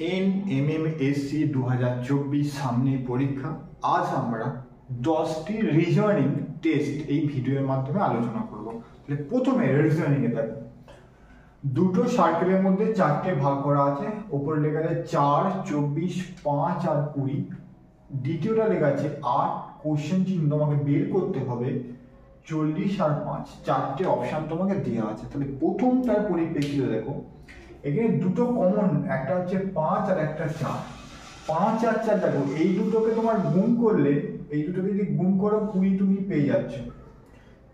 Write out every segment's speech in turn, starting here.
NMMSC 2024 সামনে পরীক্ষা। আজ আমরা 10টি রিজনিং টেস্ট এই ভিডিওর মাধ্যমে আলোচনা করব। তাহলে প্রথমে রিজনিং এ দেখো, দুটো সার্কেলের মধ্যে চারটে ভাগ করা আছে। উপরে লেখা আছে 4, 24, 5 আর 20। দ্বিতীয়টা লেখা আছে 8, কোশ্চেন চিহ্ন তোমাকে বের করতে হবে 40 আর 5। চারটে অপশন তোমাকে দেওয়া আছে। তাহলে প্রথমটার পরিপ্রেক্ষিতে দেখো, এখানে দুটো কমন, একটা হচ্ছে 5 আর একটা 4। 5 আর 4 দেখো, এই দুটোকে তোমার গুণ করলে, এই দুটোকে যদি গুণ করো 20 তুমি পেয়ে যাচ্ছ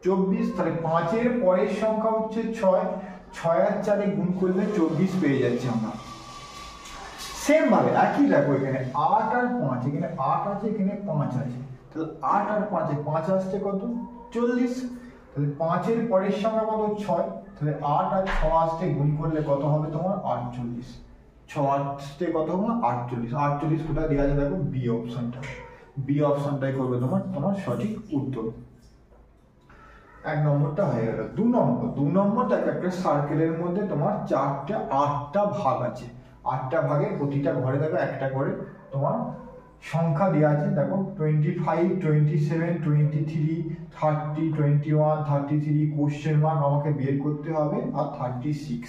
24। তাহলে 5 এর পরের সংখ্যা হচ্ছে 6, 6 আর 4 এ গুণ করলে 24 পেয়ে যাচ্ছি আমরা। সেম ভাবে একই দেখো, এখানে 8 আর 5, এখানে 8 আছে, এখানে 5 আছে। তাহলে 8 আর 5 এ 5 আসছে কত? 40। তাহলে 5 এর পরের সংখ্যা কত? 6। তাহলে 8 আর 6 আসতে গুণ করলে কত হবে তোমার? 48। 6 আসতে কত হবে? 48। 48 কোথায় দেওয়া আছে দেখো, বি অপশনটা। বি অপশনটাই করবে তোমার সঠিক উত্তর। এক নম্বরটা হয়ে গেল। দু নম্বর দেখো, একটা সার্কেলের মধ্যে তোমার 8টা ভাগ আছে। 8টা ভাগে প্রতিটা ঘরে দেখো একটা করে তোমার সংখ্যা দেওয়া আছে। দেখো 25, 27, 23, 30, 21, 33, কোশ্চেন মার্ক আমাকে বের করতে হবে, আর 36।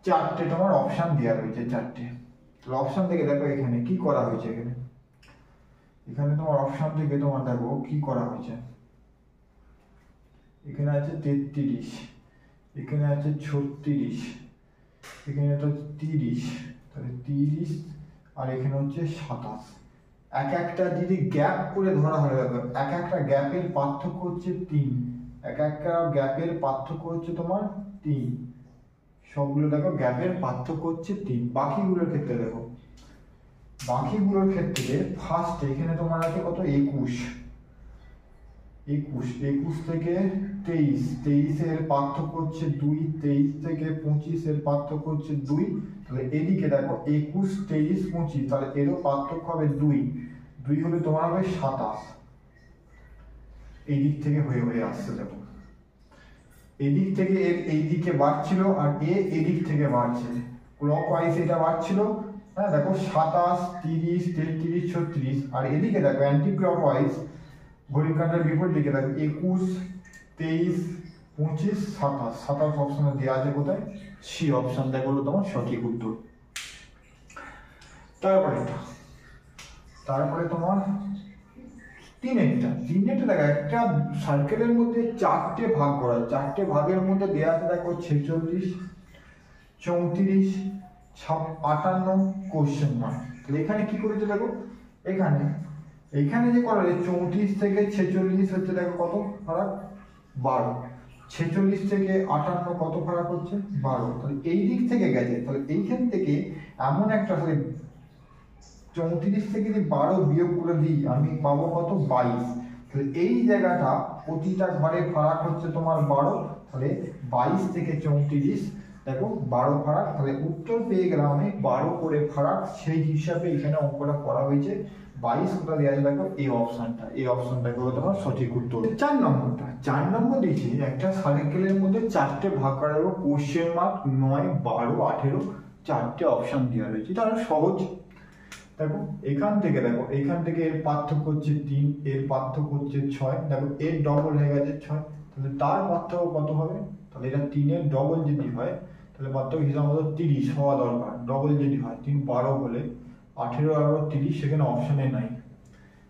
চারটে তোমার অপশন দেওয়া রয়েছে, চারটে। অপশন থেকে দেখো এখানে কি করা হয়েছে। এখানে তোমার অপশন থেকে তোমার দেখো কি করা হয়েছে। এখানে আছে 33, এখানে আছে 36, এখানে হচ্ছে 30, তাহলে 30 আর এখানে হচ্ছে 27। এক একটা যদি গ্যাপ করে ধরা হয়, এক একটা গ্যাপের পার্থক্য হচ্ছে 3, এক একটা গ্যাপের পার্থক্য হচ্ছে তোমার 3। সবগুলো দেখো গ্যাপের পার্থক্য হচ্ছে 3। বাকিগুলোর ক্ষেত্রে দেখো, বাকিগুলোর ক্ষেত্রে ফার্স্ট এখানে তোমার আছে কত? 21 থেকে 23, 23 এর পার্থক্য হচ্ছে 2, 23 থেকে 25 এর পার্থক্য হচ্ছে 2। তাহলে এদিকে দেখো 21, 23, 25, তাহলে এরও পার্থক্য হবে 2 হলে তোমার হবে 27। এই দিক থেকে হয়ে আসছে দেখো, এদিক থেকে এই দিকে বাড়ছিল, আর এদিক থেকে বাড়ছে ক্লকওয়াইজ, এটা বাড়ছিল। হ্যাঁ দেখো 27, 30, 33, 36, আর এদিকে দেখো অ্যান্টি ক্লকওয়াইজ ঘড়ির কাঁটার বিপরীত দিকে দেখো 21, 23, 25, 27। 27 অপশনে দেওয়া আছে কোথায়? সি অপশনটা হলো তোমার সঠিক উত্তর। তারপরে তোমার তিনেরটা দেখো, একটা সার্কেলের মধ্যে 4টে ভাগ করা। 4টে ভাগের মধ্যে দেওয়া আছে দেখো 46, 34, 58, কোশ্চেন মার্ক। তাহলে এখানে কি করেছে দেখো, এখানে যে করা হয়েছে 34 থেকে 46 হচ্ছে দেখো কত ফারাক? 12। 46 থেকে 58 কত ফারাক হচ্ছে? 12। তাহলে এই দিক থেকে গেছে। তাহলে এইখান থেকে এমন একটা, 34 থেকে যদি 12 বিয়োগ করে দিই আমি পাবো কত? 22। তাহলে এই জায়গাটা প্রতিটা ঘরে ফারাক হচ্ছে তোমার 12। তাহলে 22 থেকে 34 দেখো 12 ফারাক। তাহলে উত্তর পেয়ে গেলাম আমি 12 করে ফারাক। সেই হিসাবে এখানে অঙ্কটা করা হয়েছে। 22 কোথা দেওয়া আছে দেখো, এই অপশনটা হলো তোমার সঠিক উত্তর। 4 নম্বর দিয়েছি, একটা সার্কেলের মধ্যে 4টে ভাগ করা যাবে। কোশ্চেন মার্ক 9, 12, 18, 4টে অপশন দেওয়া রয়েছে। তাহলে সহজ। দেখো এখান থেকে এর পার্থক্য হচ্ছে 3, এর পার্থক্য হচ্ছে 6। দেখো এর ডবল হয়ে গেছে 6, তাহলে তার পার্থক্য কত হবে? তাহলে এটা 3 এর ডবল যদি হয়, তাহলে পার্থক্য হিসাব মতো 30 হওয়া দরকার। ডবল যদি হয় 3 12 হলে 18 আর 30, সেখানে অপশনে নাই,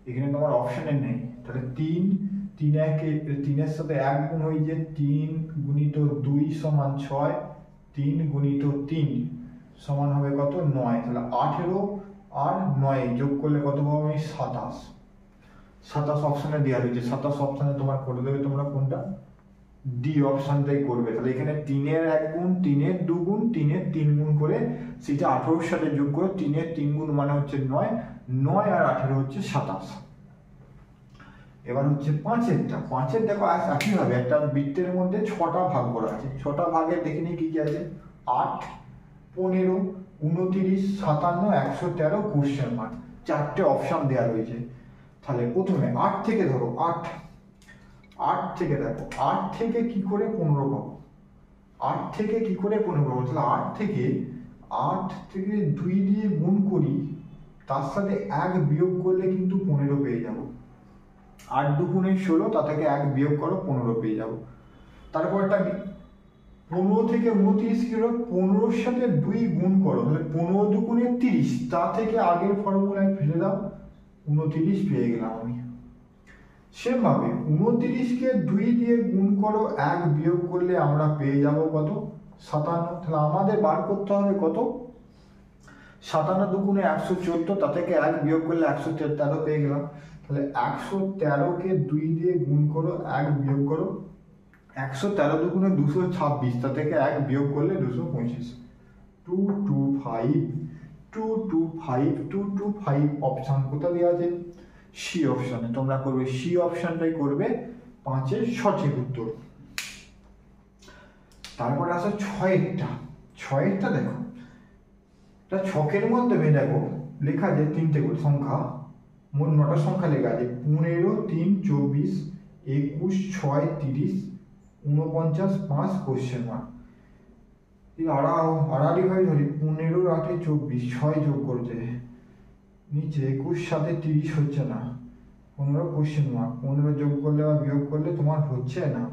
এখানে তোমার অপশনে নেই। তাহলে 3 এর সাথে 1 গুণ হয়ে যে 3 গুণিত 2 সমান 6, 3 গুণিত 3 সমান হবে কত? 9। তাহলে 18 আর 9 যোগ করলে কত পাবো আমি? 27। 27 অপশনে দেওয়া রয়েছে। 27 অপশনে তোমার করে দেবে তোমরা কোনটা? ডি অপশনটাই করবে। তাহলে এখানে 3 এর 1 গুণ, 3 এর 2 গুণ, 3 এর 3 গুণ করে সেটা 18 এর সাথে যোগ করে 3 এর 3 গুণ মানে হচ্ছে 9, 9 আর 18 হচ্ছে 27। এবার হচ্ছে 5এর দেখো একই ভাবে একটা বৃত্তের মধ্যে 6টা ভাগ করা আছে। 6টা ভাগে দেখে নিই কি কি আছে। 8, 15, 29, 57, 113, কোশ্চেন মার্ক। 4টে অপশন দেওয়া রয়েছে। তাহলে প্রথমে 8 থেকে ধরো, 8 থেকে দেখো, 8 থেকে কি করে 15 পাবো? 8 থেকে কি করে 15 পাবো? তাহলে 8 থেকে 2 দিয়ে গুণ করি, তার সাথে 1 বিয়োগ করলে কিন্তু 15 পেয়ে যাব। 8 দুগুণে 16, তা থেকে 1 বিয়োগ করো, 15 পেয়ে যাব। তারপরটা 15 থেকে 29 কি হলো, 15-র সাথে 2 গুণ করো, তাহলে 15 দুগুণে 30, তা থেকে আগের ফর্মুলায় ফেলে দাও, 29 পেয়ে গেলাম আমি। সেম ভাবে 29-কে 2 দিয়ে গুণ করো, 1 বিয়োগ করলে আমরা পেয়ে যাব কত, 57। তাহলে আমাদের বার করতে হবে কত, 57 দুগুণে 114, তা থেকে 1 বিয়োগ করলে 113 পেয়ে গেলাম। তাহলে 113-কে 2 দিয়ে গুণ করো, 1 বিয়োগ করো, 113 দুগুণে 226, তা থেকে 1 বিয়োগ করলে 225। 225 225 225 অপশন কোথায় দেওয়া আছে, সি অপশনে। তোমরা করবে সি অপশনটাই করবে 5-এর সঠিক উত্তর। তারপরে আসে 6-এরটা দেখো, এটা ছকের মধ্যে দেখো লেখা আছে 3টে করে সংখ্যা, মোট 9টা সংখ্যা লেখা আছে, 15 3 24 21 6 30 49 5 কোশ্চেন মার্ক। আড়াআড়ি হয় ধরি, 15 8 24, 6 যোগ করছে নিচে, 21 7 30 হচ্ছে না, 15 কোশ্চেন মার্ক, 15 যোগ করলে বা বিয়োগ করলে তোমার হচ্ছে না,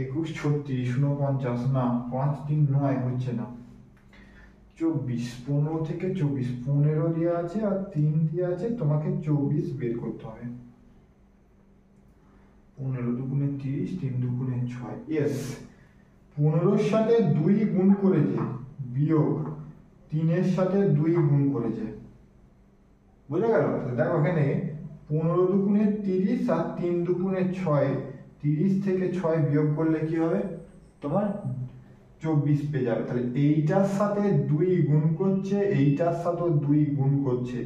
21 36 49 না, 5 3 9 হচ্ছে না, 24, 15 থেকে 24, 15 দেওয়া আছে আর 3 দেওয়া আছে, তোমাকে 24 বের করতে হবে। 15 দুগুণে 30, 3 দুগুণে 6, ইয়েস। 15-র সাথে 2 গুণ করেছে, বিয়োগ 3-এর সাথে 2 গুণ করেছে, বুঝা গেল? দেখো এখানে 15 দুগুণে 30 আর 3 দুগুণে 6, 30 থেকে 6 বিয়োগ করলে কি হবে, তোমার 24 পেয়ে যাবে। তাহলে এইটার সাথে 2 গুণ করছে, এইটার সাথেও 2 গুণ করছে,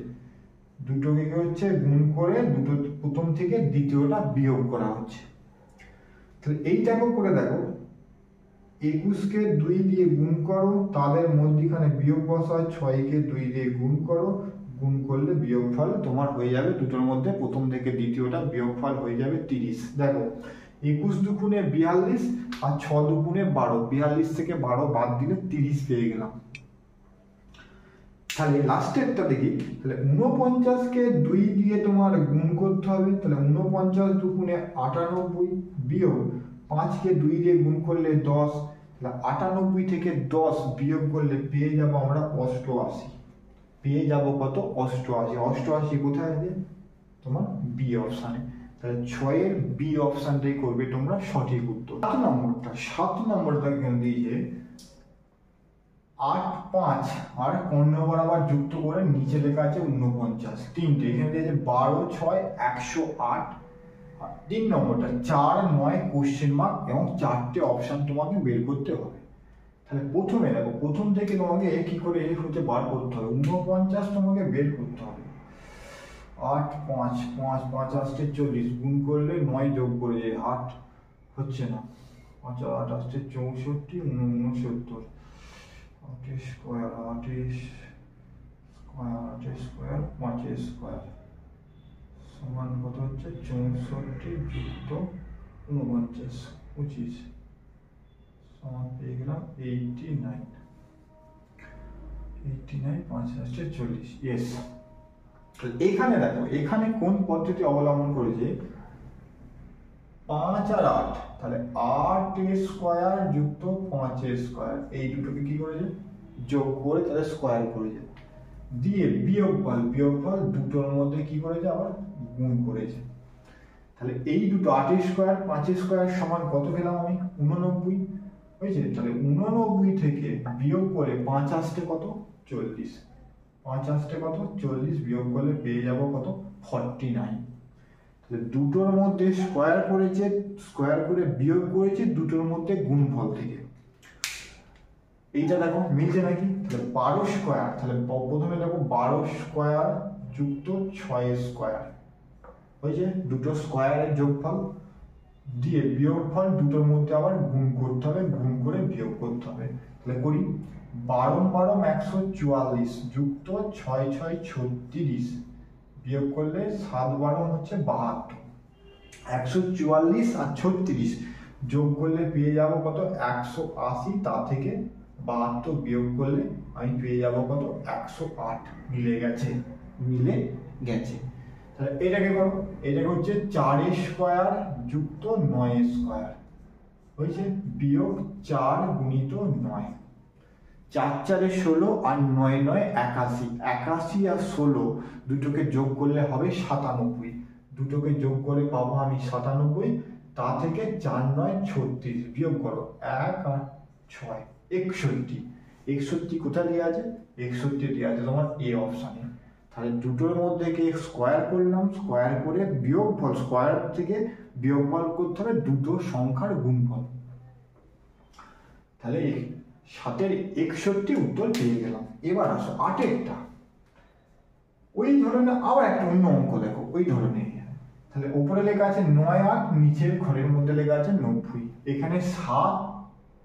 দুটোকে কি হচ্ছে গুণ করে, দুটো প্রথম থেকে দ্বিতীয়টা বিয়োগ করা হচ্ছে। তাহলে এইটাকেও করে দেখো, 21-কে 2 দিয়ে গুণ করো, তাদের মধ্যখানে বিয়োগ বসায়, 6-কে 2 দিয়ে গুণ করো, গুণ করলে বিয়োগফল তোমার হয়ে যাবে, দুটোর মধ্যে প্রথম থেকে দ্বিতীয়টা বিয়োগফল হয়ে যাবে 30। দেখো 21 দুগুণে 42 আর 6 দুগুণে 12, 42 থেকে 12 বাদ দিলে 30 পেয়ে গেলাম। তাহলে লাস্টেরটা দেখি, তাহলে 49-কে 2 দিয়ে তোমার গুণ করতে হবে, তাহলে 49 দুগুণে 98 বিয়োগ 5-কে 2 দিয়ে গুণ করলে 10, তাহলে 98 থেকে 10 বিয়োগ করলে পেয়ে যাব আমরা 88, পেয়ে যাব কত, 88। 88 কোথায় আছে, তোমার বি অপশানে। তাহলে 6-এর বি অপশানটাই করবে তোমরা সঠিক উত্তর। 7 নম্বরটা এখানে দিয়েছে 8 5 আর কর্ণ বরাবর যুক্ত করে নিচে লেখা আছে 49, 3টে এখানে দিয়েছে 12 6 108। 3 নম্বরটা 4 9 কোশ্চেন মার্ক এবং 4টে অপশন তোমাকে বের করতে হবে। তাহলে প্রথমে দেখো, প্রথম থেকে তোমাকে কি করে হচ্ছে বার করতে হবে, 49 তোমাকে বের করতে হবে। 8 5 5 5 8 40, গুণ করলে 9 যোগ করে 8 হচ্ছে না, 5 8 8 64 69, 8 স্কোয়ার 8 স্কোয়ার 8 স্কোয়ার 5 স্কোয়ার সমান কত হচ্ছে 64 যুক্ত 49 25 সমান পেয়ে গেলাম 89। 5 আসছে 40, ইয়েস। এখানে দেখো, এখানে কোন পদ্ধতি অবলম্বন করেছে, 5 আর 8, তাহলে 8 স্কোয়ার যুক্ত 5 স্কোয়ার, এই দুটোকে কি করেছে যোগ করে তাহলে স্কোয়ার করেছে, দিয়ে বিয়োগফল দুটোর মধ্যে কি করেছে আবার গুণ করেছে। তাহলে এই দুটো 8 স্কোয়ার 5 স্কোয়ার সমান কত পেলাম আমি, 89 হয়েছে। তাহলে 89 থেকে বিয়োগ করে 5 আসতে কত, 40, 5 আসতে কত 40, বিয়োগ করলে পেয়ে যাব কত 49। তাহলে দুটোর মধ্যে স্কোয়ার করেছে, স্কোয়ার করে বিয়োগ করেছে দুটোর মধ্যে গুণফল থেকে, এইটা দেখো মিলছে নাকি। তাহলে 12 স্কোয়ার, তাহলে প্রথমে দেখো 12 স্কোয়ার যুক্ত 6 স্কোয়ার হয়েছে, দুটো স্কোয়ারের যোগফল, দিয়ে বিয়োগফল দুটোর মধ্যে আবার গুণ করতে হবে, গুণ করে বিয়োগ করতে হবে। তাহলে করি 12 12 144 যুক্ত 6 6 36, বিয়োগ করলে 7 12 হচ্ছে 72, 144 আর 36 যোগ করলে পেয়ে যাব কত 180, তা থেকে 72 বিয়োগ করলে আমি পেয়ে যাবো কত 108 মিলে গেছে তাহলে এটাকে করো, এটাকে হচ্ছে 4 স্কোয়ার যুক্ত 9 স্কোয়ার হয়েছে বিয়োগ 4 গুণিত 9, 4 4 16 আর 9 9 81, 81 আর 16 দুটোকে যোগ করলে হবে 97, দুটোকে যোগ করে পাবো আমি 97, তা থেকে 4 9 36 বিয়োগ করো 1 আর 6 61, 61 কোথায় দেওয়া আছে? 61 দেওয়া আছে তোমার এ অপশানে। তাহলে দুটোর মধ্যে স্কোয়ার করলাম, স্কোয়ার করে বিয়োগফল, স্কোয়ার থেকে বিয়োগফল করতে হবে দুটো সংখ্যার গুণফল। তাহলে 7 61 উত্তর পেয়ে গেলাম। এবার আসো 8-এরটা, ওই ধরনের আবার একটা অন্য অঙ্ক দেখো, ওই ধরনের। তাহলে উপরে লেখা আছে 9 8, নিচের ঘরের মধ্যে লেখা আছে 90, এখানে 7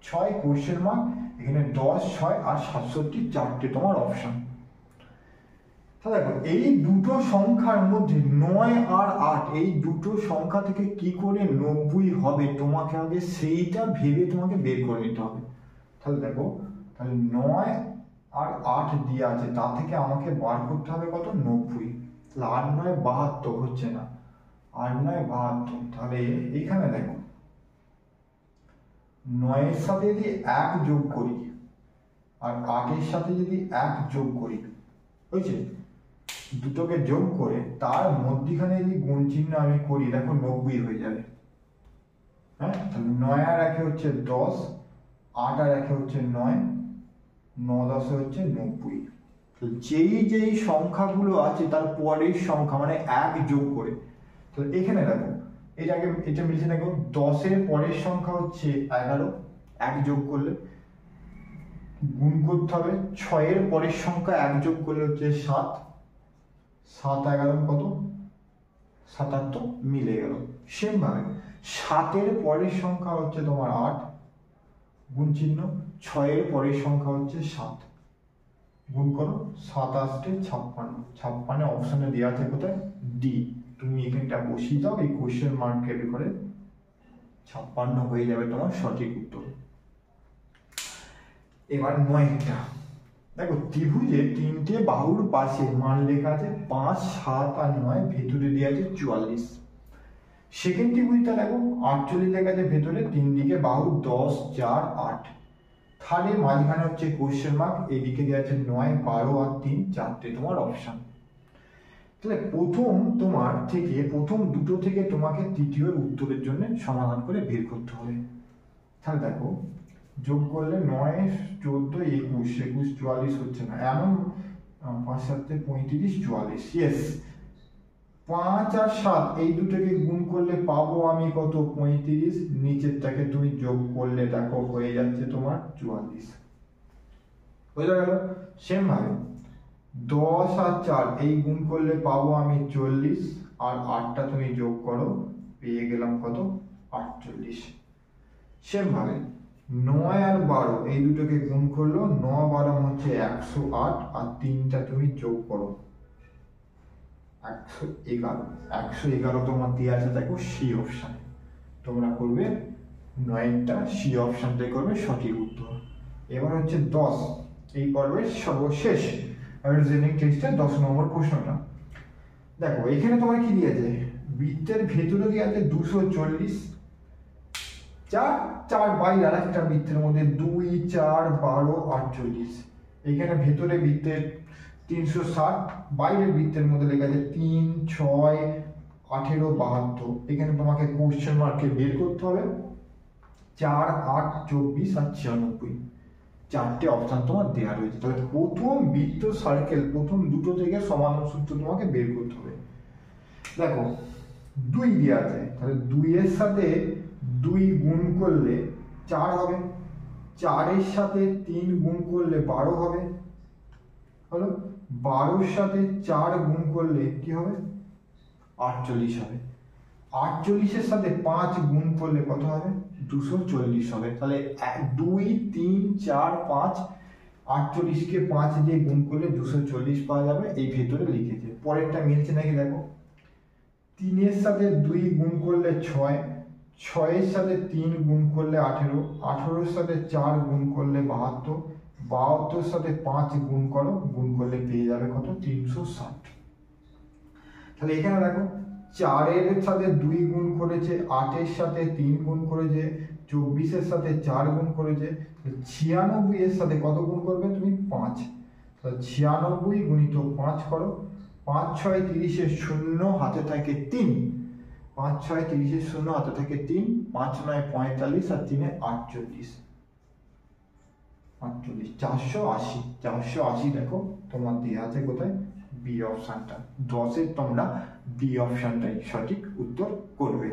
6 কোশ্চেন মার্ক, এখানে 10 6 আর 67 চারটে তোমার অপশন। তাহলে দেখো এই দুটো সংখ্যার মধ্যে 9 আর 8, এই দুটো সংখ্যা থেকে কি করে 90 হবে তোমাকে আগে সেইটা ভেবে তোমাকে বের করে নিতে হবে। তাহলে দেখো, তাহলে 9 আর 8 দিয়ে আছে, তা থেকে আমাকে বার করতে হবে কত 90। তাহলে 8 9 72 হচ্ছে না, 8 9 72। তাহলে এইখানে দেখো 9 এর সাথে যদি 1 যোগ করি আর 8 এর সাথে যদি 1 যোগ করি, বুঝছে, দুটোকে যোগ করে তার মধ্যখানে যদি গুণ চিহ্ন আমি করি, দেখো 90 হয়ে যাবে। হ্যাঁ, তাহলে 9 আর 1 হচ্ছে 10, 8 আর 1 হচ্ছে 9, 9 10 হচ্ছে 90। তো যেই সংখ্যাগুলো আছে তার পরের সংখ্যা মানে 1 যোগ করে, তো এখানে দেখো এটা মিলছে দেখো, 10 এর পরের সংখ্যা হচ্ছে 11, 1 যোগ করলে গুণ করতে হবে, 6 এর পরের সংখ্যা 1 যোগ করলে হচ্ছে 7, 7 11 কত 77 মিলে গেল। সেম ভাবে 7 এর পরের সংখ্যা হচ্ছে তোমার 8, গুণ চিহ্ন, 6 এর পরের সংখ্যা হচ্ছে 7, গুণ করো 7 8 56, 56 অপশনে দেওয়া আছে কোথায় ডি, তুমি এখানটা বসিয়ে দাও, এই কোশ্চেন মার্কের করে 56 হয়ে যাবে তোমার সঠিক উত্তর। এবার 9টা দেখো, ত্রিভুজে 3টে বাহুর পাশে মান লেখা আছে 5 7 আর 9, ভেতরে দেওয়া আছে 44। সেকেন্ড ত্রিভুজটা দেখো 48 লেখা আছে, ভেতরে 3 দিকে বাহু 10 4 8, থার্ডের মাঝখানে হচ্ছে কোশ্চেন মার্ক, এইদিকে দেওয়া আছে 9 12 আর 3, চারটে তোমার অপশন। তাহলে প্রথম দুটো থেকে তোমাকে তৃতীয় উত্তরের জন্য সমাধান করে বের করতে হবে। তাহলে দেখো যোগ করলে 9 14 21 21 44 হচ্ছে না, এমন 5 7 35 44, ইয়েস 5 আর 7 এই দুটোকে গুণ করলে পাবো আমি কত 35, নিচেরটাকে তুমি যোগ করলে দেখো হয়ে যাচ্ছে তোমার 44, বুঝা গেল। সেম ভাবে 10 আর 4 এই গুণ করলে পাবো আমি 40, আর 8টা তুমি যোগ করো পেয়ে গেলাম কত 48। সেম ভাবে 9 আর 12 এই দুটোকে গুণ করলো, 9 12 হচ্ছে 108, আর 3টা তুমি যোগ করো 111 তোমার দিয়ে আছে দেখো সি অপশানে, তোমরা করবে 9টা সি অপশানটাই করবে সঠিক উত্তর। এবার হচ্ছে 10, এই পর্বের সর্বশেষ রিজনিং টেস্টের 10 নম্বর প্রশ্নটা দেখো, এখানে তোমার কি দিয়েছে, বৃত্তের ভেতরে দিয়ে আছে 240, 4 বাইরে আর একটা বৃত্তের মধ্যে 2 4 12 48, এখানে ভেতরে বৃত্তের 360, বাইরের বৃত্তের মধ্যে লেখা আছে 3 6 18 72, এখানে তোমাকে কোশ্চেন মার্কে বের করতে হবে 4 8 24 আর 96, চারটে অপশন তোমার দেওয়া রয়েছে। তাহলে প্রথম বৃত্ত সার্কেল প্রথম দুটো থেকে সমাধান সূত্র তোমাকে বের করতে হবে। দেখো 2 দেওয়া আছে, তাহলে 2 এর সাথে 2 গুণ করলে 4 হবে, 4 এর সাথে 3 গুণ করলে 12 হবে, হলো 12 এর সাথে 4 গুণ করলে কি হবে 48 হবে, 48 এর সাথে 5 গুণ করলে কত হবে 240 হবে। তাহলে 2 3 4 5, 48 কে 5 দিয়ে গুণ করলে 240 পাওয়া যাবে, এই ভেতরে লিখেছে। পরেরটা মিলছে নাকি দেখো, 3 এর সাথে 2 গুণ করলে 6, ছয়ের সাথে 3 গুণ করলে 18, 18-এর সাথে 4 গুণ করলে 72, 72-এর সাথে 5 গুণ করো, গুণ করলে পেয়ে যাবে কত? 360। তাহলে এখানে দেখো 4-এর সাথে 2 গুণ করেছে, 8-এর সাথে 3 গুণ করেছে, 24-এর সাথে 4 গুণ করেছে, 96-এর সাথে কত গুণ করবে তুমি? 5। তাহলে 96 গুণিত 5 করো, 5 6 30-এর 0 হাতে থাকে 3, 5 6 30-এর 0 হাতে থাকে 3, 5 9 45 আর 3 48, 480। 480 দেখো তোমার দেওয়া আছে কোথায়? বি অপশনটা। 10-এর তোমরা বি অপশনটাই সঠিক উত্তর করবে।